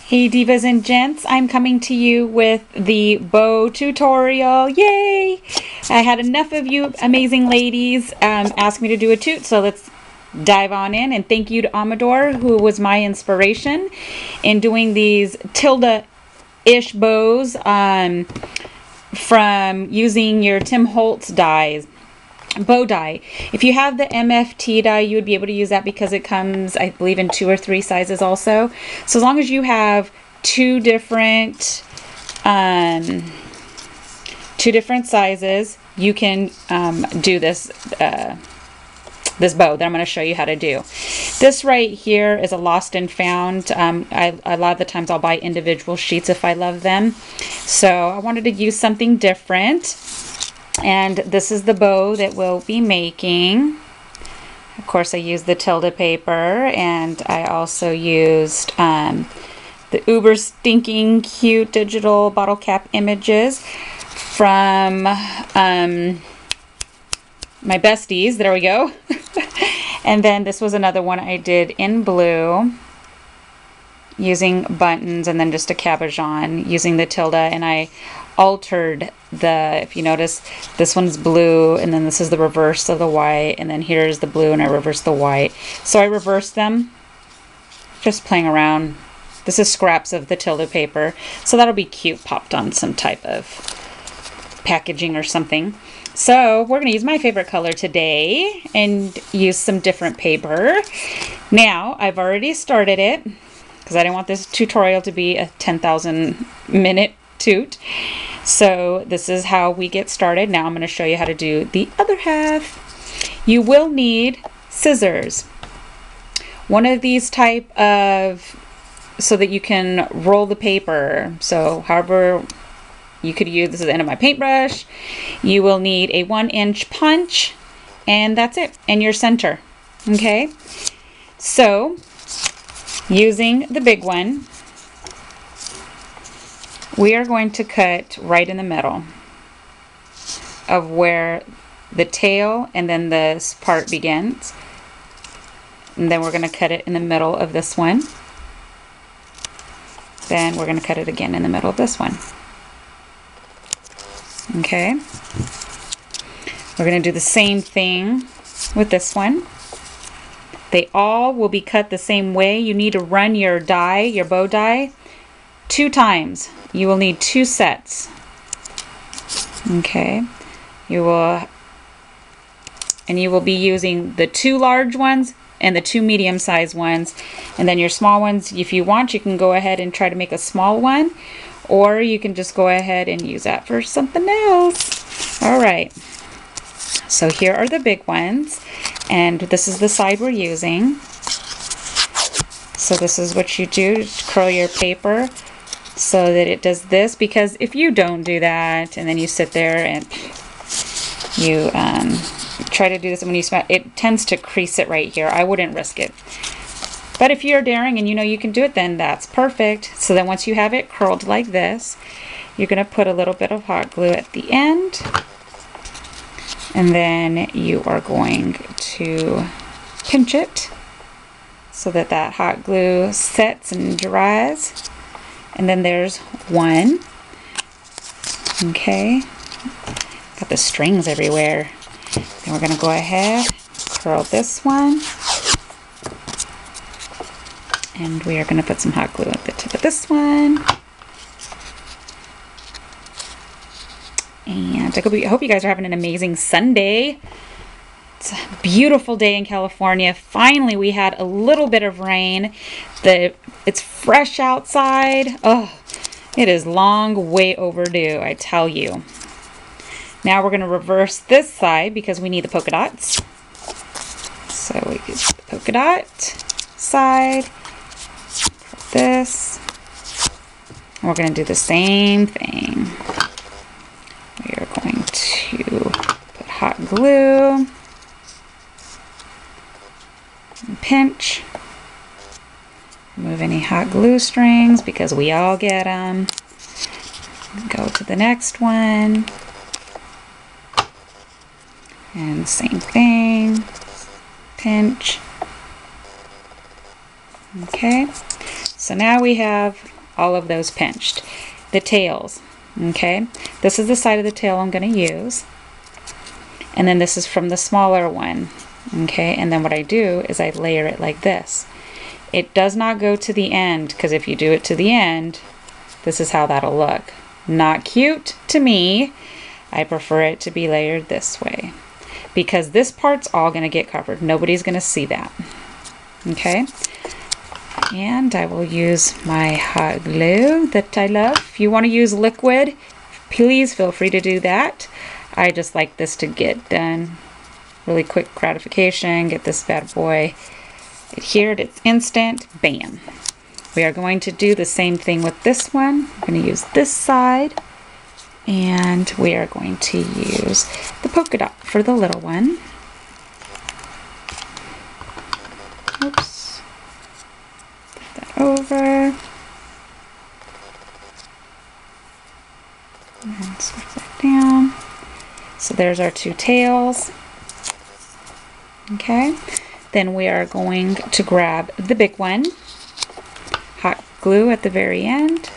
Hey divas and gents, I'm coming to you with the bow tutorial. Yay! I had enough of you amazing ladies ask me to do a toot, so let's dive on in. And thank you to Amador, who was my inspiration in doing these Tilda-ish bows from using your Tim Holtz dies. Bow die. If you have the MFT die, you would be able to use that because it comes, I believe, in 2 or 3 sizes also. So as long as you have two different sizes, you can do this this bow that I'm going to show you how to do. This right here is a lost and found. A lot of the times I'll buy individual sheets if I love them. So I wanted to use something different. And this is the bow that we'll be making. Of course, I used the Tilda paper, and I also used the uber stinking cute digital bottle cap images from my besties. There we go. And then this was another one I did in blue using buttons, and then just a cabochon using the Tilda, and I altered the, if you notice, this one's blue, and then this is the reverse of the white, and then here's the blue, and I reversed the white. So I reversed them, just playing around. This is scraps of the Tilda paper, so that'll be cute popped on some type of packaging or something. So we're going to use my favorite color today and use some different paper. Now, I've already started it because I didn't want this tutorial to be a 10,000 minute toot. So this is how we get started. Now I'm going to show you how to do the other half. You will need scissors. One of these type of, so that you can roll the paper. So however you could use, this is the end of my paintbrush. You will need a 1-inch punch, and that's it, and your center. Okay, so using the big one, we are going to cut right in the middle of where the tail and then this part begins. And then we're going to cut it in the middle of this one. Then we're going to cut it again in the middle of this one. Okay. We're going to do the same thing with this one. They all will be cut the same way. You need to run your die, your bow die, 2 times. You will need 2 sets. Okay. You will be using the 2 large ones and the 2 medium-sized ones. And then your small ones, if you want, you can go ahead and try to make a small one, or you can just go ahead and use that for something else. All right. So here are the big ones, and this is the side we're using. So this is what you do, curl your paper so that it does this, because if you don't do that and then you sit there and you try to do this, and when you smell it tends to crease it right here. I wouldn't risk it. But if you're daring and you know you can do it, then that's perfect. So then once you have it curled like this, you're going to put a little bit of hot glue at the end, and then you are going to pinch it so that that hot glue sets and dries. And then there's one. Okay. Got the strings everywhere. Then we're going to go ahead, curl this one. And we are going to put some hot glue at the tip of this one. And I hope you guys are having an amazing Sunday. It's a beautiful day in California. Finally, we had a little bit of rain. It's fresh outside. Oh, it is long way overdue, I tell you. Now we're going to reverse this side because we need the polka dots. So we use the polka dot side. This. And we're going to do the same thing. We are going to put hot glue. Pinch. Remove any hot glue strings because we all get them. Go to the next one. And same thing. Pinch. Okay. So now we have all of those pinched. The tails, okay? This is the side of the tail I'm going to use. And then this is from the smaller one, okay? And then what I do is I layer it like this. It does not go to the end, because if you do it to the end, this is how that'll look. Not cute to me. I prefer it to be layered this way, because this part's all going to get covered. Nobody's going to see that. Okay? And I will use my hot glue that I love. If you want to use liquid, please feel free to do that. I just like this to get done. Really quick gratification. Get this bad boy adhered. It's instant. Bam. We are going to do the same thing with this one. I'm going to use this side. And we are going to use the polka dot for the little one. Oops. Put that over. And switch that down. So there's our two tails. Okay. Then we are going to grab the big one. Hot glue at the very end.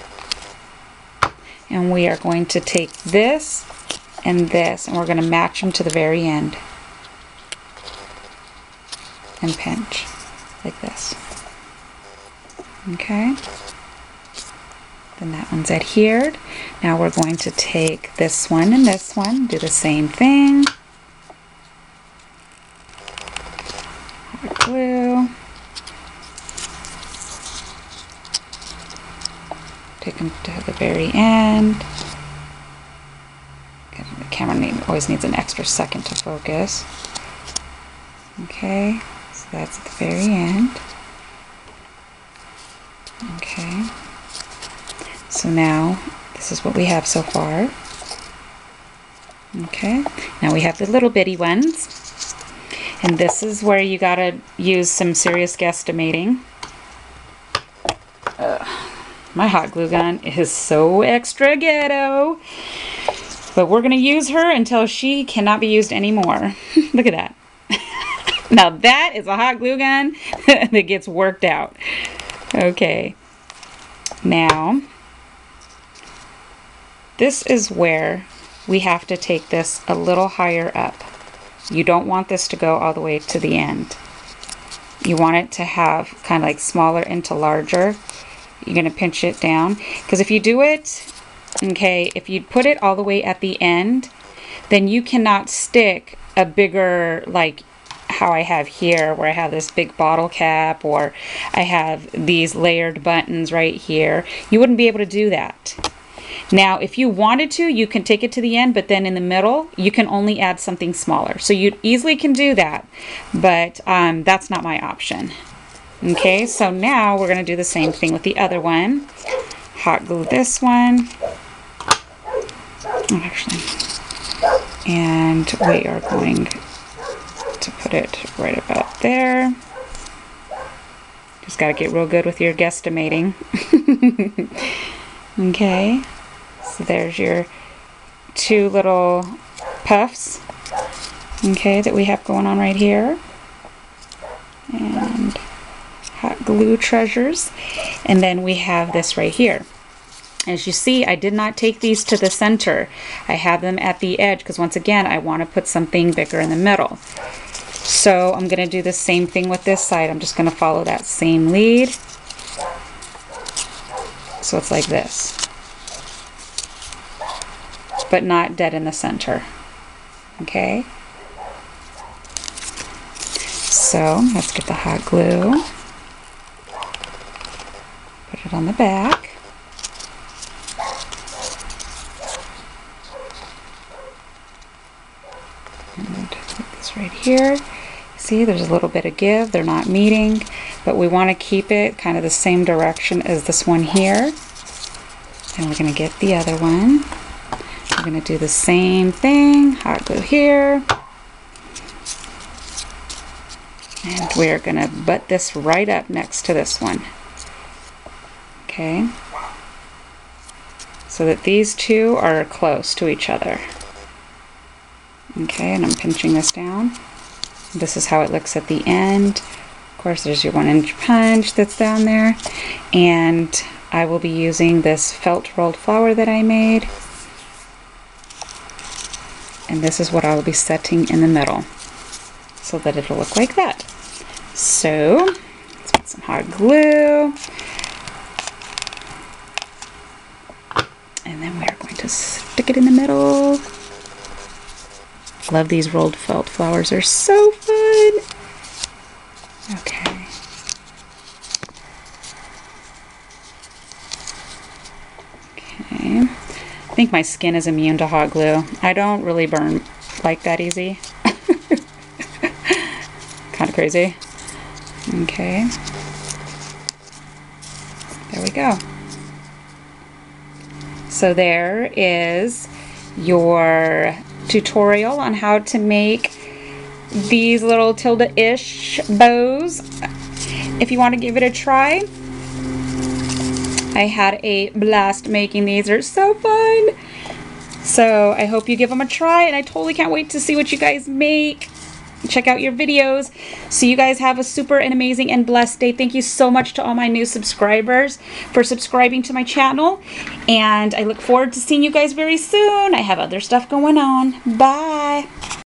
And we are going to take this and this, and we're going to match them to the very end. And pinch like this. Okay. Then that one's adhered. Now we're going to take this one and this one, do the same thing. Hot glue. Take them to the very end. The camera always needs an extra second to focus. Okay, so that's at the very end. Okay, so now this is what we have so far. Okay, now we have the little bitty ones. And this is where you gotta use some serious guesstimating. My hot glue gun is so extra ghetto. But we're going to use her until she cannot be used anymore. Look at that. Now that is a hot glue gun that gets worked out. Okay. Now, this is where we have to take this a little higher up. You don't want this to go all the way to the end. You want it to have kind of like smaller into larger. You're going to pinch it down, because if you do it, okay, if you put it all the way at the end, then you cannot stick a bigger, like how I have here, where I have this big bottle cap, or I have these layered buttons right here. You wouldn't be able to do that. Now, if you wanted to, you can take it to the end, but then in the middle, you can only add something smaller. So you easily can do that, but that's not my option. Okay, so now we're going to do the same thing with the other one. Hot glue this one. Oh, actually. And we are going to put it right about there. Just got to get real good with your guesstimating. Okay, so there's your two little puffs, okay, that we have going on right here. And hot glue treasures. And then we have this right here. As you see, I did not take these to the center. I have them at the edge because once again, I want to put something bigger in the middle. So I'm going to do the same thing with this side. I'm just going to follow that same lead. So it's like this, but not dead in the center. Okay. So let's get the hot glue. Put it on the back. And put this right here. See, there's a little bit of give. They're not meeting, but we want to keep it kind of the same direction as this one here. And we're going to get the other one. We're going to do the same thing. Hot glue here. And we're going to butt this right up next to this one. Okay. So that these two are close to each other. Okay, and I'm pinching this down. This is how it looks at the end. Of course, there's your 1-inch punch that's down there. And I will be using this felt rolled flower that I made. And this is what I will be setting in the middle so that it'll look like that. So let's put some hot glue. And then we are going to stick it in the middle. Love these rolled felt flowers. They're so fun. Okay. Okay. I think my skin is immune to hot glue. I don't really burn like that easy. Kind of crazy. Okay. There we go. So there is your tutorial on how to make these little Tilda-ish bows. If you want to give it a try, I had a blast making these. They're so fun. So I hope you give them a try, and I totally can't wait to see what you guys make. Check out your videos. So you guys have a super and amazing and blessed day. Thank you so much to all my new subscribers for subscribing to my channel. And I look forward to seeing you guys very soon. I have other stuff going on. Bye.